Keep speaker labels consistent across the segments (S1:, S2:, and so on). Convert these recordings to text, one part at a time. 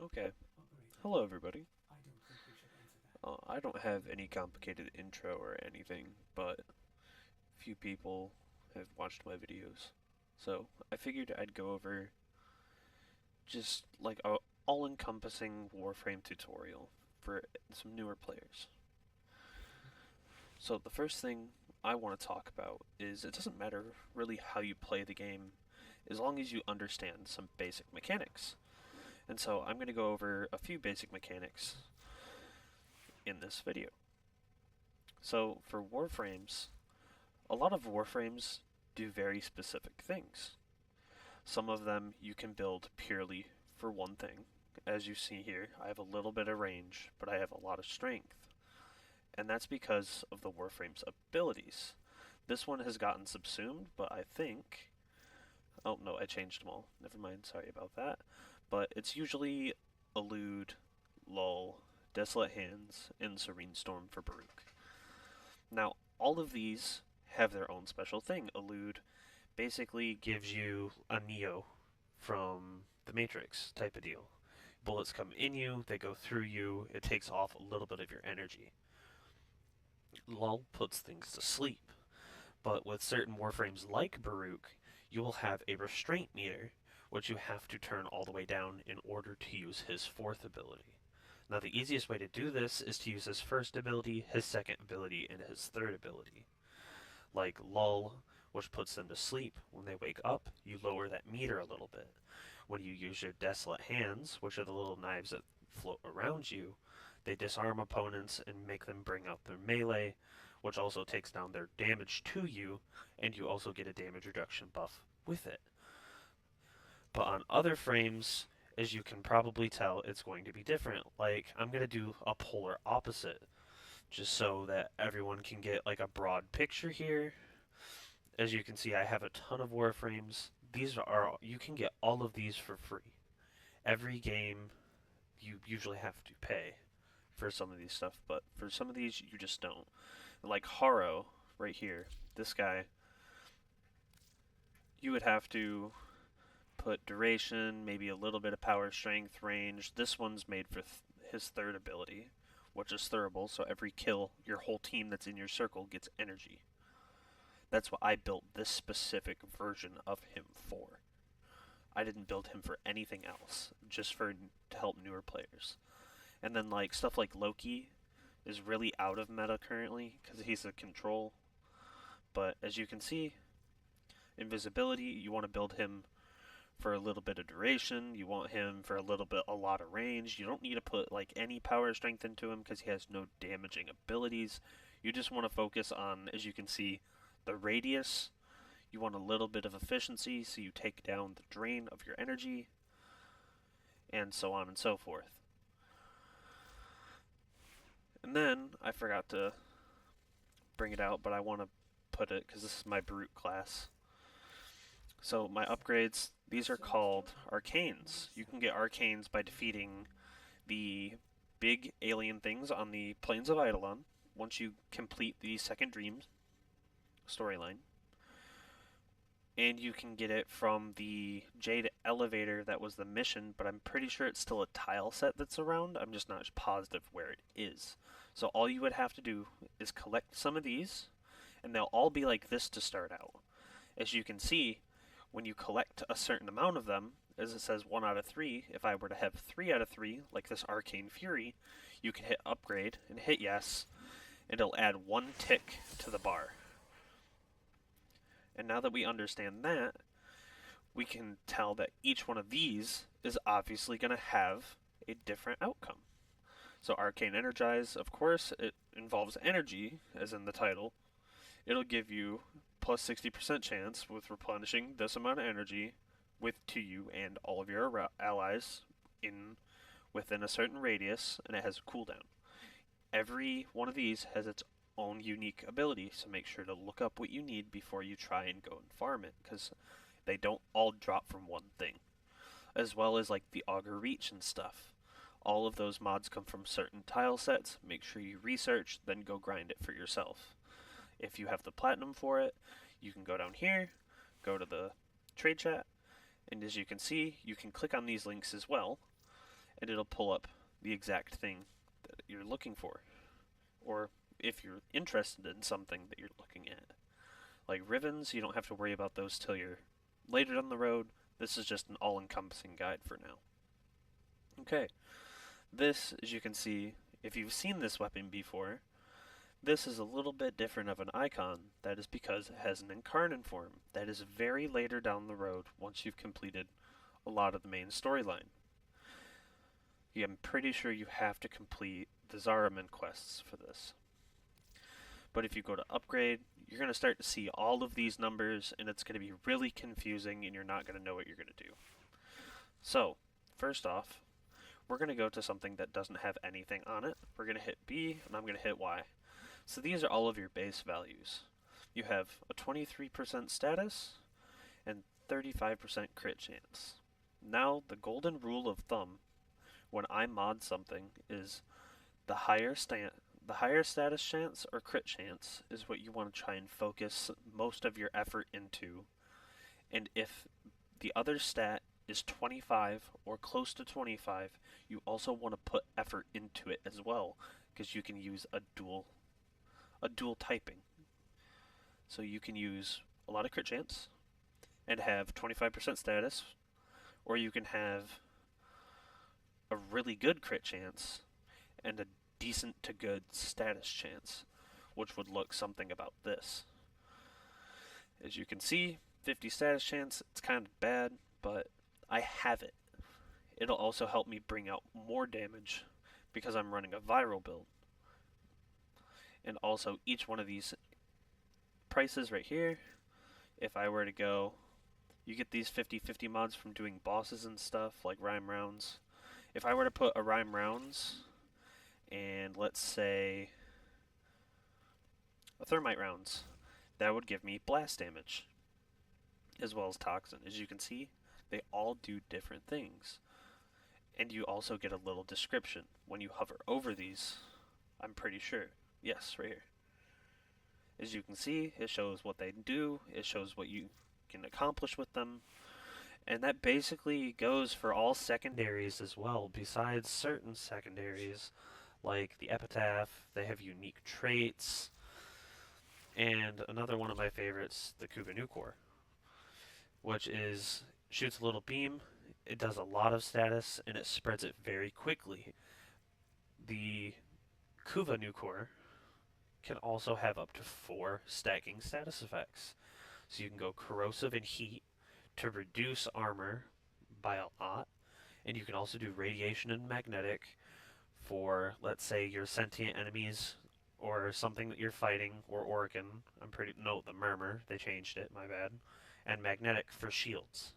S1: Okay. Hello, everybody. I don't have any complicated intro or anything, but few people have watched my videos. So I figured I'd go over just like a all-encompassing Warframe tutorial for some newer players. So the first thing I want to talk about is it doesn't matter really how you play the game as long as you understand some basic mechanics. And so I'm going to go over a few basic mechanics in this video. So for Warframes, a lot of Warframes do very specific things. Some of them you can build purely for one thing. As you see here, I have a little bit of range, but I have a lot of strength. And that's because of the Warframe's abilities. This one has gotten subsumed, but I think... Oh, no, I changed them all. Never mind, sorry about that. But it's usually Elude, Lull, Desolate Hands, and Serene Storm for Baruch. Now, all of these have their own special thing. Elude basically gives you a Neo from the Matrix type of deal. Bullets come in you, they go through you, it takes off a little bit of your energy. Lull puts things to sleep, but with certain warframes like Baruch, you will have a restraint meter, which you have to turn all the way down in order to use his fourth ability. Now, the easiest way to do this is to use his first ability, his second ability, and his third ability. Like Lull, which puts them to sleep. When they wake up, you lower that meter a little bit. When you use your Desolate Hands, which are the little knives that float around you, they disarm opponents and make them bring out their melee, which also takes down their damage to you, and you also get a damage reduction buff with it. But on other frames, as you can probably tell, it's going to be different. Like, I'm going to do a polar opposite, just so that everyone can get like a broad picture here. As you can see, I have a ton of warframes. These are, you can get all of these for free. Every game, you usually have to pay for some of these stuff, but for some of these, you just don't. Like Haro, right here, this guy, you would have to put duration, maybe a little bit of power, strength, range. This one's made for his third ability, which is thurible, so every kill, your whole team that's in your circle gets energy. That's what I built this specific version of him for. I didn't build him for anything else, just for to help newer players. And then like stuff like Loki is really out of meta currently because he's a control. But as you can see, invisibility, you want to build him for a little bit of duration. You want him for a lot of range. You don't need to put like any power strength into him because he has no damaging abilities. You just want to focus on, as you can see, the radius. You want a little bit of efficiency, so you take down the drain of your energy, and so on and so forth. And then, I forgot to bring it out, but I want to put it, because this is my brute class. So my upgrades, these are called arcanes. You can get arcanes by defeating the big alien things on the plains of Eidolon once you complete the second dream storyline. And you can get it from the Jade Elevator that was the mission, but I'm pretty sure it's still a tile set that's around. I'm just not positive where it is. So all you would have to do is collect some of these, and they'll all be like this to start out. As you can see, when you collect a certain amount of them, as it says 1 out of 3, if I were to have 3 out of 3, like this Arcane Fury, you can hit upgrade and hit yes, and it'll add 1 tick to the bar. And now that we understand that, we can tell that each one of these is obviously going to have a different outcome. So Arcane Energize, of course, it involves energy, as in the title. It'll give you plus 60% chance with replenishing this amount of energy to you and all of your allies within a certain radius, and it has a cooldown. Every one of these has its own unique ability, so make sure to look up what you need before you try and go and farm it, because they don't all drop from one thing. As well as like the Augur Reach and stuff. All of those mods come from certain tile sets. Make sure you research, then go grind it for yourself. If you have the platinum for it, you can go down here, go to the trade chat, And as you can see, you can click on these links as well, and it'll pull up the exact thing that you're looking for. Or if you're interested in something that you're looking at. Like ribbons, you don't have to worry about those till you're later down the road. This is just an all-encompassing guide for now. Okay, this, as you can see, if you've seen this weapon before, this is a little bit different of an icon. That is because it has an incarnate form. That is very later down the road once you've completed a lot of the main storyline. I'm pretty sure you have to complete the Zaraman quests for this. But if you go to upgrade, you're going to start to see all of these numbers, and it's going to be really confusing, and you're not going to know what you're going to do. So, first off, we're going to go to something that doesn't have anything on it. We're going to hit B, and I'm going to hit Y. So these are all of your base values. You have a 23% status and 35% crit chance. Now, the golden rule of thumb when I mod something is the higher status chance or crit chance is what you want to try and focus most of your effort into. And if the other stat is 25 or close to 25, you also want to put effort into it as well, because you can use a dual typing. So you can use a lot of crit chance and have 25% status, or you can have a really good crit chance and a decent to good status chance, which would look something about this. As you can see, 50 status chance, it's kind of bad, but I have it. It'll also help me bring out more damage because I'm running a viral build. And also, each one of these prices right here, if I were to go, you get these 50/50 mods from doing bosses and stuff, like rhyme rounds. If I were to put a rhyme rounds, and let's say a thermite rounds, that would give me blast damage, as well as toxin. As you can see, they all do different things. And you also get a little description when you hover over these, I'm pretty sure. Yes, right here. As you can see, it shows what they do, it shows what you can accomplish with them, and that basically goes for all secondaries as well, besides certain secondaries, like the Epitaph. They have unique traits, and another one of my favorites, the Kuganukor, which shoots a little beam, it does a lot of status, and it spreads it very quickly. The Kuvanukor can also have up to 4 stacking status effects. So you can go corrosive and heat to reduce armor by a lot, and you can also do radiation and magnetic for, let's say, your sentient enemies or something that you're fighting, or Organ. No, the Murmur, they changed it, my bad. And magnetic for shields,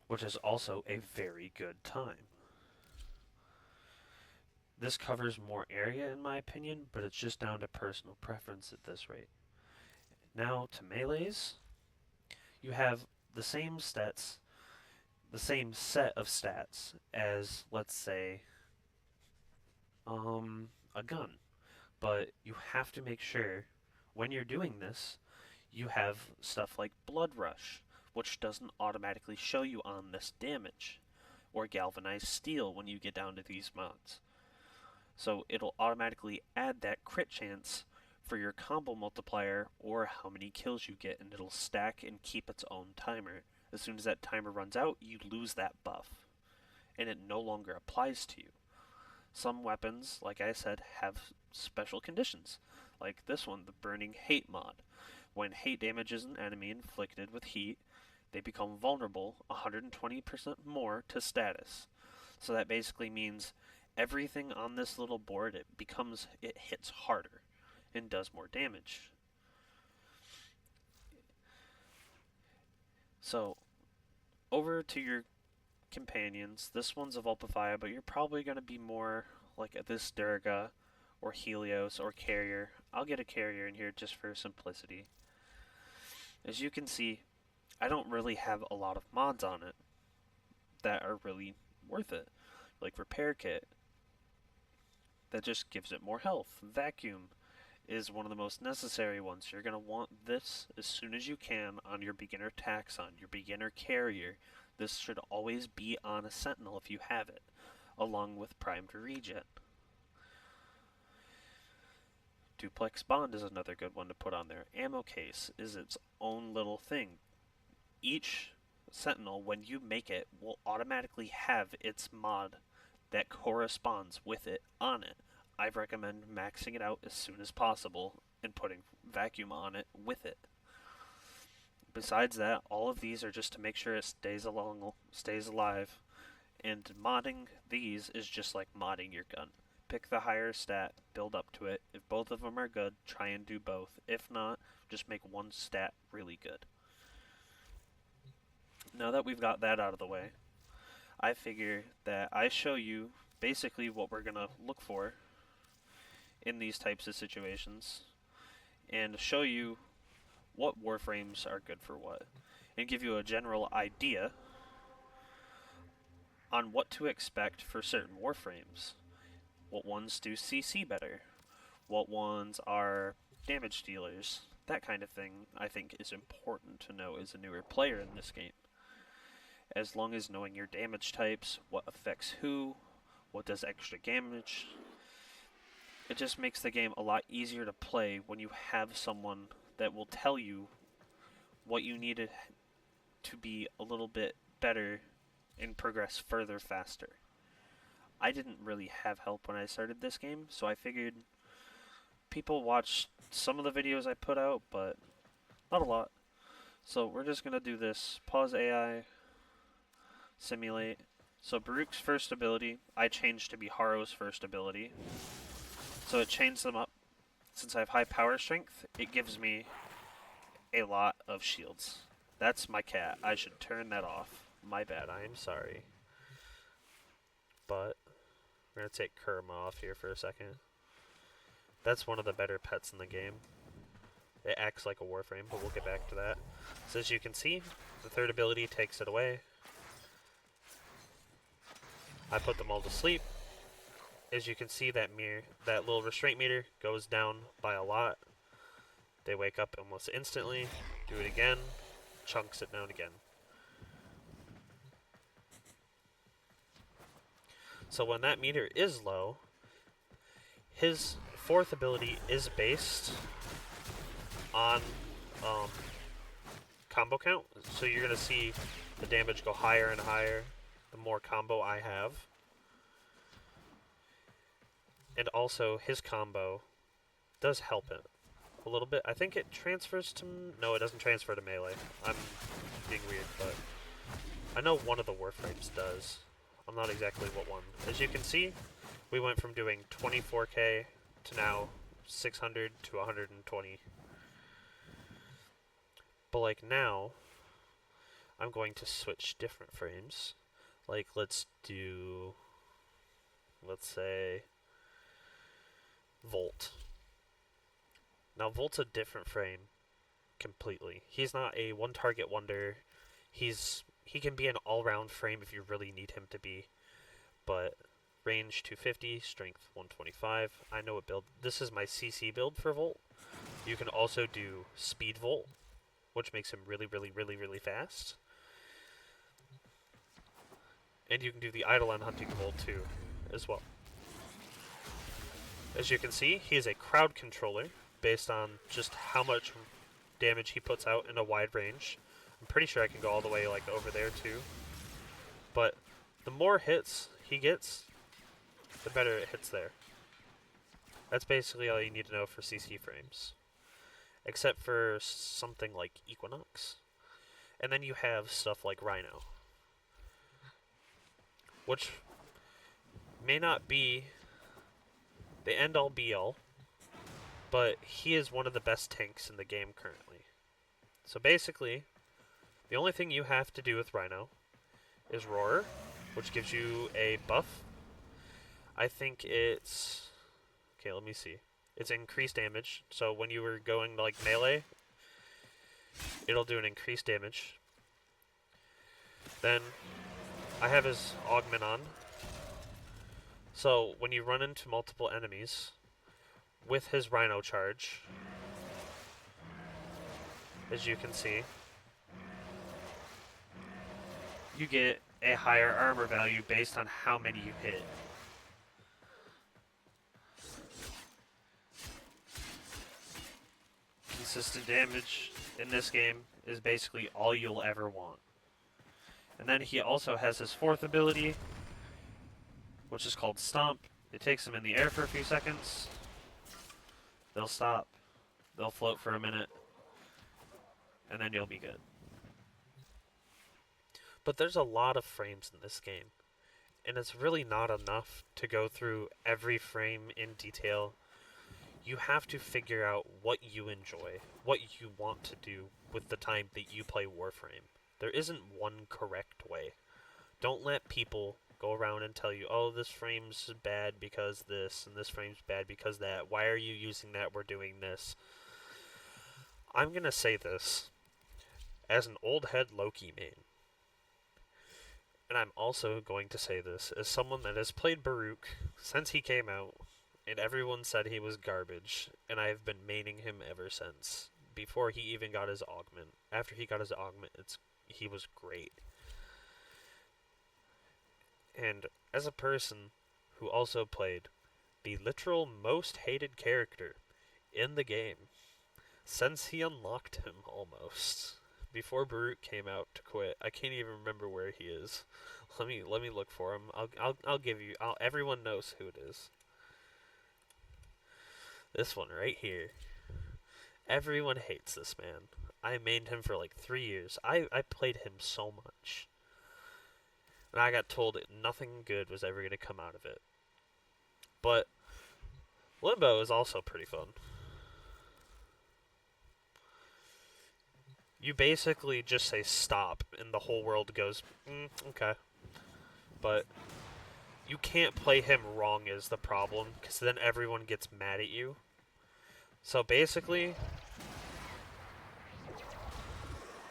S1: which is also a very good time. This covers more area in my opinion, but it's just down to personal preference at this rate. Now to melees, you have the same stats, the same set of stats as, let's say, a gun. But you have to make sure when you're doing this, you have stuff like Blood Rush, which doesn't automatically show you on this damage, or Galvanized Steel when you get down to these mods. So it'll automatically add that crit chance for your combo multiplier or how many kills you get, and it'll stack and keep its own timer. As soon as that timer runs out, you lose that buff, and it no longer applies to you. Some weapons, like I said, have special conditions, like this one, the Burning Hate mod. When hate damages an enemy inflicted with heat, they become vulnerable 120% more to status. So that basically means everything on this little board, it hits harder and does more damage. So, over to your companions. This one's a Vulpify, but you're probably going to be more like this Durga or Helios or Carrier. I'll get a Carrier in here just for simplicity. As you can see, I don't really have a lot of mods on it that are really worth it. Like Repair Kit, that just gives it more health. Vacuum, is one of the most necessary ones. You're going to want this as soon as you can on your beginner taxon, your beginner carrier. This should always be on a sentinel if you have it, along with primed regen. Duplex bond is another good one to put on there. Ammo case is its own little thing. Each sentinel, when you make it, will automatically have its mod that corresponds with it on it. I recommend maxing it out as soon as possible and putting vacuum on it with it. Besides that, all of these are just to make sure it stays alive, and modding these is just like modding your gun. Pick the higher stat, build up to it. If both of them are good, try and do both. If not, just make one stat really good. Now that we've got that out of the way, I figure that I show you basically what we're going to look for in these types of situations and show you what warframes are good for what and give you a general idea on what to expect for certain warframes. What ones do CC better? What ones are damage dealers? That kind of thing I think is important to know as a newer player in this game. As long as knowing your damage types, what affects who, what does extra damage, it just makes the game a lot easier to play when you have someone that will tell you what you need to be a little bit better and progress further faster. I didn't really have help when I started this game, so I figured people watch some of the videos I put out, but not a lot. So we're just going to do this. Pause AI, simulate. So Baruch's first ability, I changed to be Haro's first ability. So it changed them up. Since I have high power strength, it gives me a lot of shields. That's my cat. I should turn that off. My bad, I am sorry. But we're going to take Kurma off here for a second. That's one of the better pets in the game. It acts like a warframe, but we'll get back to that. So as you can see, the third ability takes it away. I put them all to sleep. As you can see, that little restraint meter goes down by a lot. They wake up almost instantly. Do it again. Chunks it down again. So when that meter is low, his fourth ability is based on combo count. So you're going to see the damage go higher and higher the more combo I have. And also, his combo does help it a little bit. I think it transfers to... No, it doesn't transfer to melee. I'm being weird, but I know one of the warframes does. I'm not exactly what one. As you can see, we went from doing 24k to now 600 to 120. But like now, I'm going to switch different frames. Like let's say Volt. Now Volt's a different frame completely. He's not a one target wonder. He can be an all-round frame if you really need him to be. But range 250, strength 125. I know what build. This is my CC build for Volt. You can also do Speed Volt, which makes him really, really, really, really fast. And you can do the Eidolon Hunting Volt too, as well. As you can see, he is a crowd controller based on just how much damage he puts out in a wide range. I'm pretty sure I can go all the way like over there too. But the more hits he gets, the better it hits there. That's basically all you need to know for CC frames. Except for something like Equinox. And then you have stuff like Rhino, which may not be the end-all be-all, but he is one of the best tanks in the game currently. So basically, the only thing you have to do with Rhino is Roar, which gives you a buff. I think it's... Okay, let me see. It's increased damage, so when you were going like melee, it'll do an increased damage. Then I have his augment on. So when you run into multiple enemies,
S2: with his Rhino charge, as you can see, you get a higher armor value based on how many you hit. Consistent damage in this game is basically all you'll ever want. And then he also has his fourth ability, which is called Stomp. It takes them in the air for a few seconds. They'll stop. They'll float for a minute. And then you'll be good. But there's a lot of frames in this game. And it's really not enough to go through every frame in detail. You have to figure out what you enjoy, what you want to do with the time that you play Warframe. There isn't one correct way. Don't let people go around and tell you, oh, this frame's bad because this, and this frame's bad because that. Why are you using that? We're doing this. I'm going to say this as an old head Loki main. And I'm also going to say this as someone that has played Baruch since he came out, and everyone said he was garbage, and I have been maining him ever since. Before he even got his augment. After he got his augment, he was great. And as a person who also played the literal most hated character in the game, since he unlocked him almost, before Baruch came out to quit, I can't even remember where he is. Let me look for him. I'll give you. Everyone knows who it is. This one right here. Everyone hates this man. I mained him for like 3 years. I played him so much. And I got told that nothing good was ever going to come out of it. But Limbo is also pretty fun. You basically just say stop, and the whole world goes, okay. But you can't play him wrong is the problem, because then everyone gets mad at you. So basically,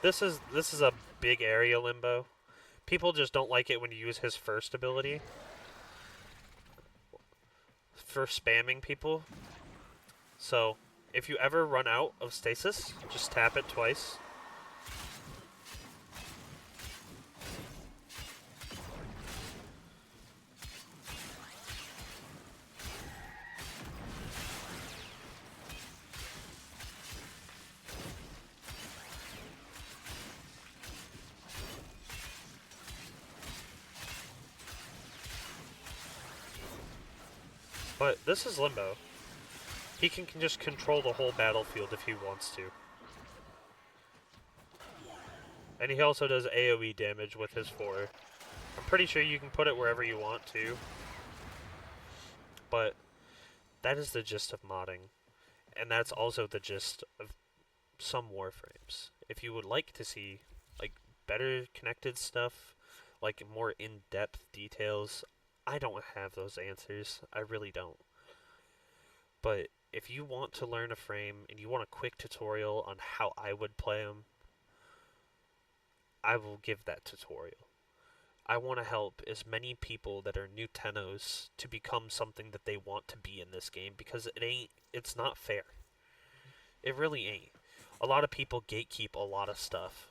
S2: this is a big area Limbo. People just don't like it when you use his first ability for spamming people. So if you ever run out of stasis, just tap it twice. But this is Limbo. He can just control the whole battlefield if he wants to. And he also does AoE damage with his 4. I'm pretty sure you can put it wherever you want to. But that is the gist of modding. And that's also the gist of some Warframes. If you would like to see like better connected stuff, like more in-depth details, I don't have those answers. I really don't. But if you want to learn a frame and you want a quick tutorial on how I would play them, I will give that tutorial. I want to help as many people that are new tennos to become something that they want to be in this game, because it's not fair. It really ain't. A lot of people gatekeep a lot of stuff.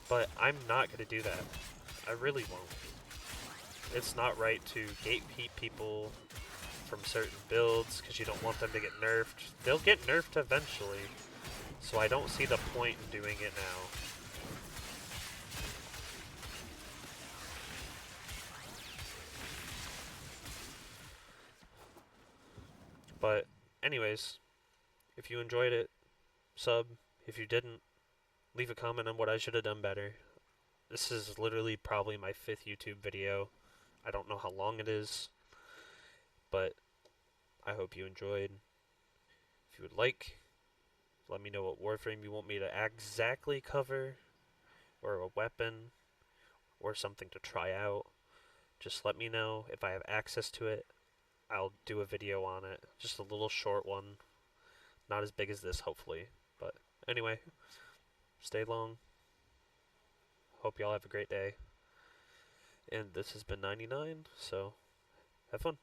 S2: But I'm not going to do that. I really won't. It's not right to gatekeep people from certain builds because you don't want them to get nerfed. They'll get nerfed eventually, so I don't see the point in doing it now. But anyways, if you enjoyed it, sub. If you didn't, leave a comment on what I should have done better. This is literally probably my 5th YouTube video. I don't know how long it is, but I hope you enjoyed. If you would like, let me know what Warframe you want me to exactly cover, or a weapon, or something to try out. Just let me know. If I have access to it, I'll do a video on it. Just a little short one. Not as big as this, hopefully. But anyway, stay long. Hope y'all have a great day. And this has been 99, so Have fun.